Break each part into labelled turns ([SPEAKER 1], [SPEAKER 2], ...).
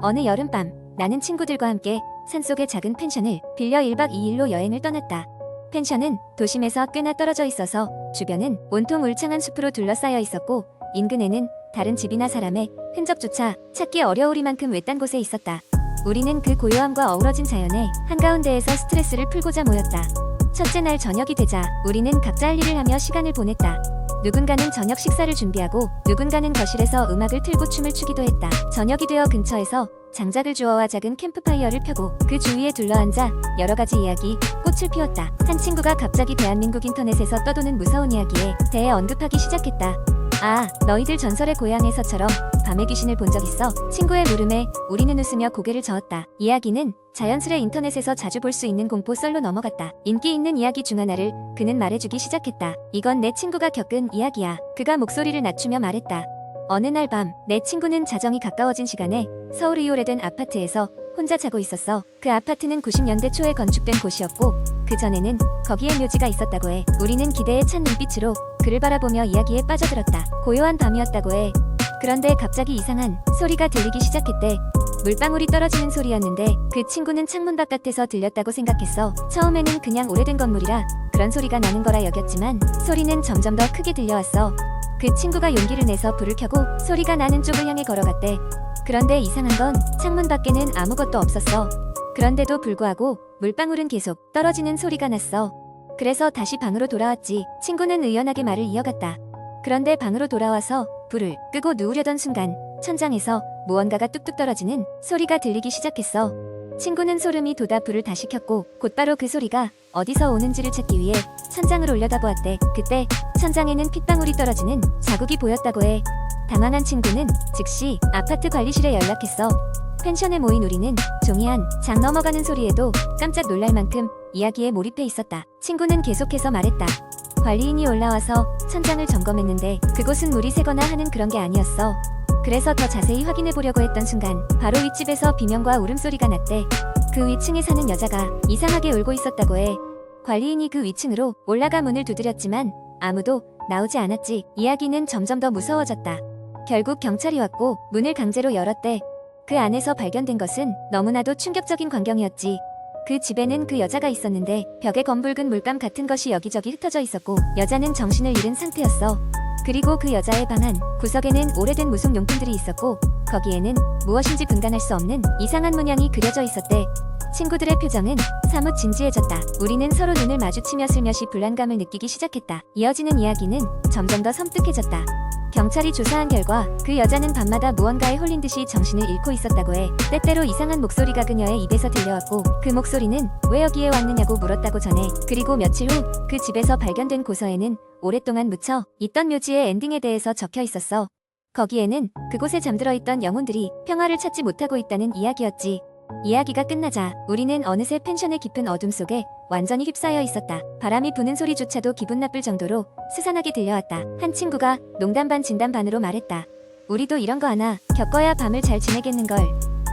[SPEAKER 1] 어느 여름밤 나는 친구들과 함께 산속의 작은 펜션을 빌려 1박 2일로 여행을 떠났다. 펜션은 도심에서 꽤나 떨어져 있어서 주변은 온통 울창한 숲으로 둘러싸여 있었고 인근에는 다른 집이나 사람의 흔적조차 찾기 어려우리만큼 외딴 곳에 있었다. 우리는 그 고요함과 어우러진 자연의 한가운데에서 스트레스를 풀고자 모였다. 첫째 날 저녁이 되자 우리는 각자 할 일을 하며 시간을 보냈다. 누군가는 저녁 식사를 준비하고 누군가는 거실에서 음악을 틀고 춤을 추기도 했다. 저녁이 되어 근처에서 장작을 주워와 작은 캠프파이어를 펴고 그 주위에 둘러앉아 여러가지 이야기, 꽃을 피웠다. 한 친구가 갑자기 대한민국 인터넷에서 떠도는 무서운 이야기에 대해 언급하기 시작했다. 아, 너희들 전설의 고향에서처럼 밤에 귀신을 본 적 있어? 친구의 물음에 우리는 웃으며 고개를 저었다. 이야기는 자연스레 인터넷에서 자주 볼 수 있는 공포 썰로 넘어갔다. 인기 있는 이야기 중 하나를 그는 말해주기 시작했다. 이건 내 친구가 겪은 이야기야. 그가 목소리를 낮추며 말했다. 어느 날 밤 내 친구는 자정이 가까워진 시간에 서울의 오래된 아파트에서 혼자 자고 있었어. 그 아파트는 90년대 초에 건축된 곳이었고 그 전에는 거기에 묘지가 있었다고 해. 우리는 기대에 찬 눈빛으로 그를 바라보며 이야기에 빠져들었다. 고요한 밤이었다고 해. 그런데 갑자기 이상한 소리가 들리기 시작했대. 물방울이 떨어지는 소리였는데 그 친구는 창문 바깥에서 들렸다고 생각했어. 처음에는 그냥 오래된 건물이라 그런 소리가 나는 거라 여겼지만 소리는 점점 더 크게 들려왔어. 그 친구가 용기를 내서 불을 켜고 소리가 나는 쪽을 향해 걸어갔대. 그런데 이상한 건 창문 밖에는 아무것도 없었어. 그런데도 불구하고 물방울은 계속 떨어지는 소리가 났어. 그래서 다시 방으로 돌아왔지. 친구는 의연하게 말을 이어갔다. 그런데 방으로 돌아와서 불을 끄고 누우려던 순간 천장에서 무언가가 뚝뚝 떨어지는 소리가 들리기 시작했어. 친구는 소름이 돋아 불을 다시 켰고 곧바로 그 소리가 어디서 오는지를 찾기 위해 천장을 올려다보았대. 그때 천장에는 핏방울이 떨어지는 자국이 보였다고 해. 당황한 친구는 즉시 아파트 관리실에 연락했어. 펜션에 모인 우리는 종이 한 장 넘어가는 소리에도 깜짝 놀랄 만큼 이야기에 몰입해 있었다. 친구는 계속해서 말했다. 관리인이 올라와서 천장을 점검했는데 그곳은 물이 새거나 하는 그런 게 아니었어. 그래서 더 자세히 확인해 보려고 했던 순간 바로 윗집에서 비명과 울음소리가 났대. 그 위층에 사는 여자가 이상하게 울고 있었다고 해. 관리인이 그 위층으로 올라가 문을 두드렸지만 아무도 나오지 않았지. 이야기는 점점 더 무서워졌다. 결국 경찰이 왔고 문을 강제로 열었대. 그 안에서 발견된 것은 너무나도 충격적인 광경이었지. 그 집에는 그 여자가 있었는데 벽에 검붉은 물감 같은 것이 여기저기 흩어져 있었고 여자는 정신을 잃은 상태였어. 그리고 그 여자의 방 한 구석에는 오래된 무속용품들이 있었고 거기에는 무엇인지 분간할 수 없는 이상한 문양이 그려져 있었대. 친구들의 표정은 사뭇 진지해졌다. 우리는 서로 눈을 마주치며 슬며시 불안감을 느끼기 시작했다. 이어지는 이야기는 점점 더 섬뜩해졌다. 경찰이 조사한 결과 그 여자는 밤마다 무언가에 홀린 듯이 정신을 잃고 있었다고 해. 때때로 이상한 목소리가 그녀의 입에서 들려왔고 그 목소리는 왜 여기에 왔느냐고 물었다고 전해. 그리고 며칠 후 그 집에서 발견된 고서에는 오랫동안 묻혀 있던 묘지의 엔딩에 대해서 적혀 있었어. 거기에는 그곳에 잠들어 있던 영혼들이 평화를 찾지 못하고 있다는 이야기였지. 이야기가 끝나자 우리는 어느새 펜션의 깊은 어둠 속에 완전히 휩싸여 있었다. 바람이 부는 소리조차도 기분 나쁠 정도로 스산하게 들려왔다. 한 친구가 농담 반 진담 반으로 말했다. 우리도 이런 거 하나 겪어야 밤을 잘 지내겠는걸.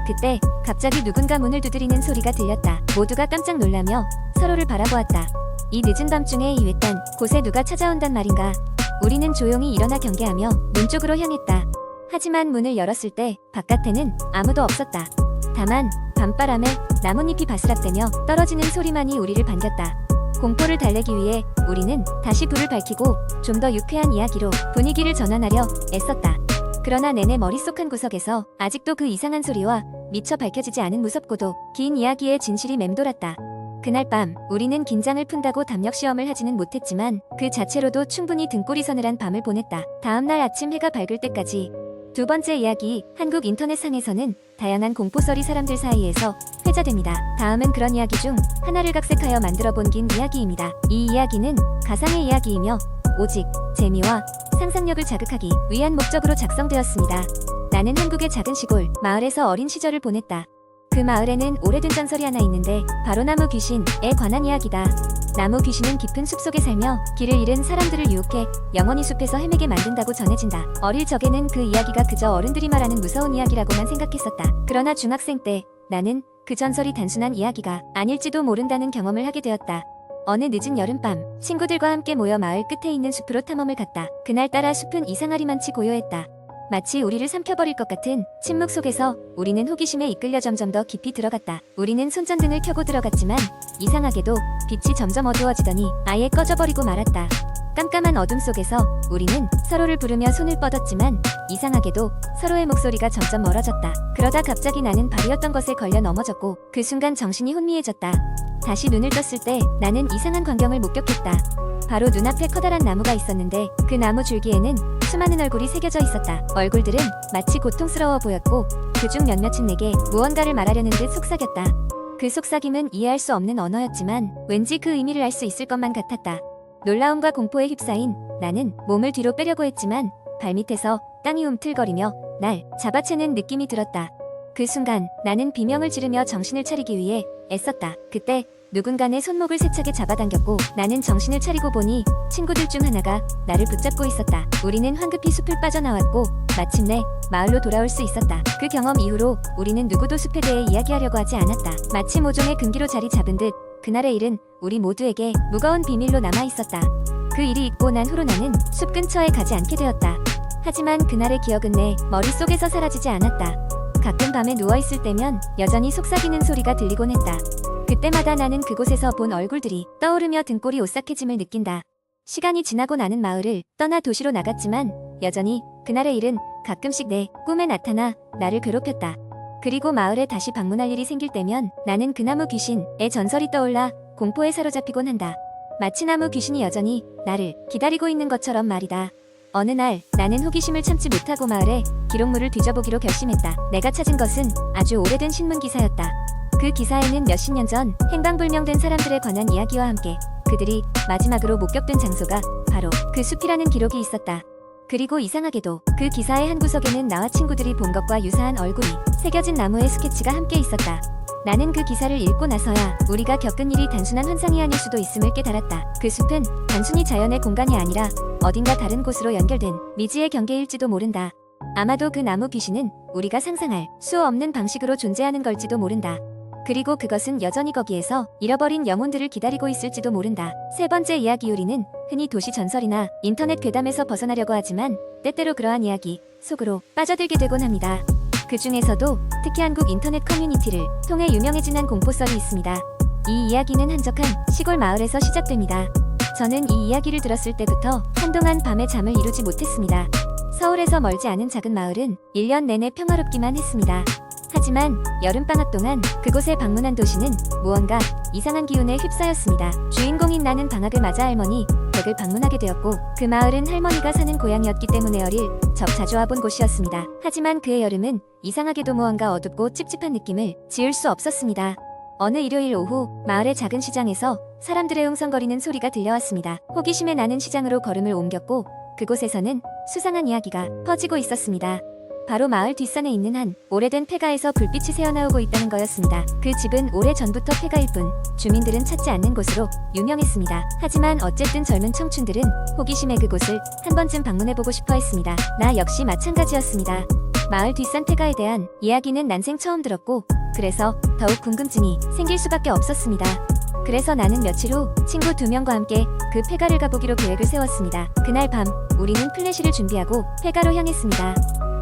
[SPEAKER 1] 그때 갑자기 누군가 문을 두드리는 소리가 들렸다. 모두가 깜짝 놀라며 서로를 바라보았다. 이 늦은 밤중에 이 외딴 곳에 누가 찾아온단 말인가. 우리는 조용히 일어나 경계하며 문 쪽으로 향했다. 하지만 문을 열었을 때 바깥에는 아무도 없었다. 다만 밤바람에 나뭇잎이 바스락대며 떨어지는 소리만이 우리를 반겼다. 공포를 달래기 위해 우리는 다시 불을 밝히고 좀 더 유쾌한 이야기로 분위기를 전환하려 애썼다. 그러나 내내 머릿속 한 구석에서 아직도 그 이상한 소리와 미처 밝혀지지 않은 무섭고도 긴 이야기의 진실이 맴돌았다. 그날 밤 우리는 긴장을 푼다고 담력 시험을 하지는 못했지만 그 자체로도 충분히 등골이 서늘한 밤을 보냈다. 다음날 아침 해가 밝을 때까지. 두 번째 이야기, 한국 인터넷상에서는 다양한 공포썰이 사람들 사이에서 회자됩니다. 다음은 그런 이야기 중 하나를 각색하여 만들어본 긴 이야기입니다. 이 이야기는 가상의 이야기이며 오직 재미와 상상력을 자극하기 위한 목적으로 작성되었습니다. 나는 한국의 작은 시골 마을에서 어린 시절을 보냈다. 그 마을에는 오래된 전설이 하나 있는데 바로 나무 귀신에 관한 이야기다. 나무 귀신은 깊은 숲속에 살며 길을 잃은 사람들을 유혹해 영원히 숲에서 헤매게 만든다고 전해진다. 어릴 적에는 그 이야기가 그저 어른들이 말하는 무서운 이야기라고만 생각했었다. 그러나 중학생 때 나는 그 전설이 단순한 이야기가 아닐지도 모른다는 경험을 하게 되었다. 어느 늦은 여름밤 친구들과 함께 모여 마을 끝에 있는 숲으로 탐험을 갔다. 그날따라 숲은 이상하리만치 고요했다. 마치 우리를 삼켜버릴 것 같은 침묵 속에서 우리는 호기심에 이끌려 점점 더 깊이 들어갔다. 우리는 손전등을 켜고 들어갔지만 이상하게도 빛이 점점 어두워지더니 아예 꺼져버리고 말았다. 깜깜한 어둠 속에서 우리는 서로를 부르며 손을 뻗었지만 이상하게도 서로의 목소리가 점점 멀어졌다. 그러다 갑자기 나는 발이었던 것에 걸려 넘어졌고 그 순간 정신이 혼미해졌다. 다시 눈을 떴을 때 나는 이상한 광경을 목격했다. 바로 눈앞에 커다란 나무가 있었는데 그 나무 줄기에는 수많은 얼굴이 새겨져 있었다. 얼굴들은 마치 고통스러워 보였고 그중 몇몇은 내게 무언가를 말하려는 듯 속삭였다. 그 속삭임은 이해할 수 없는 언어였지만 왠지 그 의미를 알 수 있을 것만 같았다. 놀라움과 공포에 휩싸인 나는 몸을 뒤로 빼려고 했지만 발밑에서 땅이 움틀거리며 날 잡아채는 느낌이 들었다. 그 순간 나는 비명을 지르며 정신을 차리기 위해 애썼다. 그때 누군가 내 손목을 세차게 잡아당겼고 나는 정신을 차리고 보니 친구들 중 하나가 나를 붙잡고 있었다. 우리는 황급히 숲을 빠져나왔고 마침내 마을로 돌아올 수 있었다. 그 경험 이후로 우리는 누구도 숲에 대해 이야기하려고 하지 않았다. 마치 모종의 금기로 자리 잡은 듯 그날의 일은 우리 모두에게 무거운 비밀로 남아 있었다. 그 일이 있고 난 후로 나는 숲 근처에 가지 않게 되었다. 하지만 그날의 기억은 내 머릿속에서 사라지지 않았다. 가끔 밤에 누워있을 때면 여전히 속삭이는 소리가 들리곤 했다. 그때마다 나는 그곳에서 본 얼굴들이 떠오르며 등골이 오싹해짐을 느낀다. 시간이 지나고 나는 마을을 떠나 도시로 나갔지만 여전히 그날의 일은 가끔씩 내 꿈에 나타나 나를 괴롭혔다. 그리고 마을에 다시 방문할 일이 생길 때면 나는 그 나무 귀신의 전설이 떠올라 공포에 사로잡히곤 한다. 마치 나무 귀신이 여전히 나를 기다리고 있는 것처럼 말이다. 어느 날 나는 호기심을 참지 못하고 마을의 기록물을 뒤져보기로 결심했다. 내가 찾은 것은 아주 오래된 신문 기사였다. 그 기사에는 몇십 년 전 행방불명된 사람들에 관한 이야기와 함께 그들이 마지막으로 목격된 장소가 바로 그 숲이라는 기록이 있었다. 그리고 이상하게도 그 기사의 한 구석에는 나와 친구들이 본 것과 유사한 얼굴이 새겨진 나무의 스케치가 함께 있었다. 나는 그 기사를 읽고 나서야 우리가 겪은 일이 단순한 환상이 아닐 수도 있음을 깨달았다. 그 숲은 단순히 자연의 공간이 아니라 어딘가 다른 곳으로 연결된 미지의 경계일지도 모른다. 아마도 그 나무 귀신은 우리가 상상할 수 없는 방식으로 존재하는 걸지도 모른다. 그리고 그것은 여전히 거기에서 잃어버린 영혼들을 기다리고 있을지도 모른다. 세 번째 이야기 우리는 흔히 도시 전설이나 인터넷 괴담에서 벗어나려고 하지만 때때로 그러한 이야기 속으로 빠져들게 되곤 합니다. 그 중에서도 특히 한국 인터넷 커뮤니티를 통해 유명해진 한 공포썰이 있습니다. 이 이야기는 한적한 시골 마을에서 시작됩니다. 저는 이 이야기를 들었을 때부터 한동안 밤에 잠을 이루지 못했습니다. 서울에서 멀지 않은 작은 마을은 1년 내내 평화롭기만 했습니다. 하지만 여름방학 동안 그곳에 방문한 도시는 무언가 이상한 기운에 휩싸였습니다. 주인공인 나는 방학을 맞아 할머니 댁을 방문하게 되었고 그 마을은 할머니가 사는 고향이었기 때문에 어릴 적 자주 와본 곳이었습니다. 하지만 그의 여름은 이상하게도 무언가 어둡고 찝찝한 느낌을 지울 수 없었습니다. 어느 일요일 오후 마을의 작은 시장에서 사람들의 웅성거리는 소리가 들려왔습니다. 호기심에 나는 시장으로 걸음을 옮겼고 그곳에서는 수상한 이야기가 퍼지고 있었습니다. 바로 마을 뒷산에 있는 한 오래된 폐가에서 불빛이 새어나오고 있다는 거였습니다. 그 집은 오래전부터 폐가일 뿐 주민들은 찾지 않는 곳으로 유명했습니다. 하지만 어쨌든 젊은 청춘들은 호기심에 그곳을 한 번쯤 방문해보고 싶어 했습니다. 나 역시 마찬가지였습니다. 마을 뒷산 폐가에 대한 이야기는 난생 처음 들었고 그래서 더욱 궁금증이 생길 수밖에 없었습니다. 그래서 나는 며칠 후 친구 2명과 함께 그 폐가를 가보기로 계획을 세웠습니다. 그날 밤 우리는 플래시를 준비하고 폐가로 향했습니다.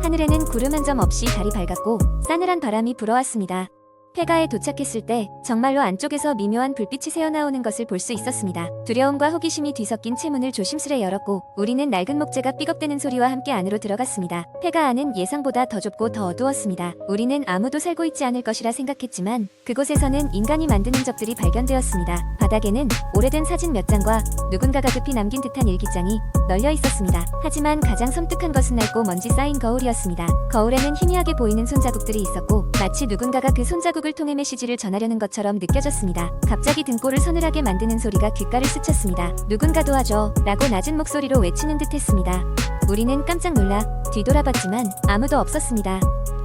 [SPEAKER 1] 하늘에는 구름 한 점 없이 달이 밝았고 싸늘한 바람이 불어왔습니다. 폐가에 도착했을 때 정말로 안쪽에서 미묘한 불빛이 새어나오는 것을 볼 수 있었습니다. 두려움과 호기심이 뒤섞인 채문을 조심스레 열었고 우리는 낡은 목재가 삐걱대는 소리와 함께 안으로 들어갔습니다. 폐가 안은 예상보다 더 좁고 더 어두웠습니다. 우리는 아무도 살고 있지 않을 것이라 생각했지만 그곳에서는 인간이 만든 흔적들이 발견되었습니다. 바닥에는 오래된 사진 몇 장과 누군가가 급히 남긴 듯한 일기장이 널려 있었습니다. 하지만 가장 섬뜩한 것은 낡고 먼지 쌓인 거울이었습니다. 거울에는 희미하게 보이는 손자국들이 있었고 마치 누군가가 그 손자국을 통해 메시지를 전하려는 것처럼 느껴졌습니다. 갑자기 등골을 서늘하게 만드는 소리가 귓가를 스쳤습니다. 누군가 도와줘 라고 낮은 목소리로 외치는 듯 했습니다. 우리는 깜짝 놀라 뒤돌아봤지만 아무도 없었습니다.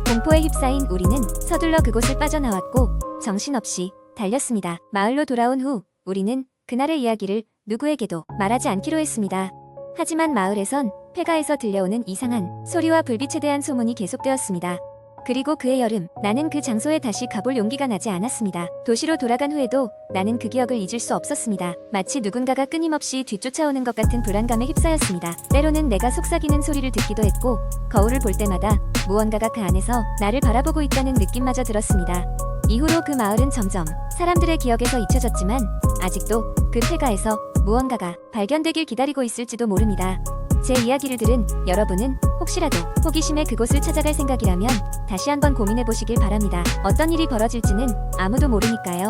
[SPEAKER 1] 공포에 휩싸인 우리는 서둘러 그곳을 빠져나왔고 정신없이 달렸습니다. 마을로 돌아온 후 우리는 그날의 이야기를 누구에게도 말하지 않기로 했습니다. 하지만 마을에선 폐가에서 들려오는 이상한 소리와 불빛에 대한 소문이 계속되었습니다. 그리고 그해 여름, 나는 그 장소에 다시 가볼 용기가 나지 않았습니다. 도시로 돌아간 후에도 나는 그 기억을 잊을 수 없었습니다. 마치 누군가가 끊임없이 뒤쫓아오는 것 같은 불안감에 휩싸였습니다. 때로는 내가 속삭이는 소리를 듣기도 했고, 거울을 볼 때마다 무언가가 그 안에서 나를 바라보고 있다는 느낌마저 들었습니다. 이후로 그 마을은 점점 사람들의 기억에서 잊혀졌지만 아직도 그 폐가에서 무언가가 발견되길 기다리고 있을지도 모릅니다. 제 이야기를 들은 여러분은 혹시라도 호기심에 그곳을 찾아갈 생각이라면 다시 한번 고민해 보시길 바랍니다. 어떤 일이 벌어질지는 아무도 모르니까요.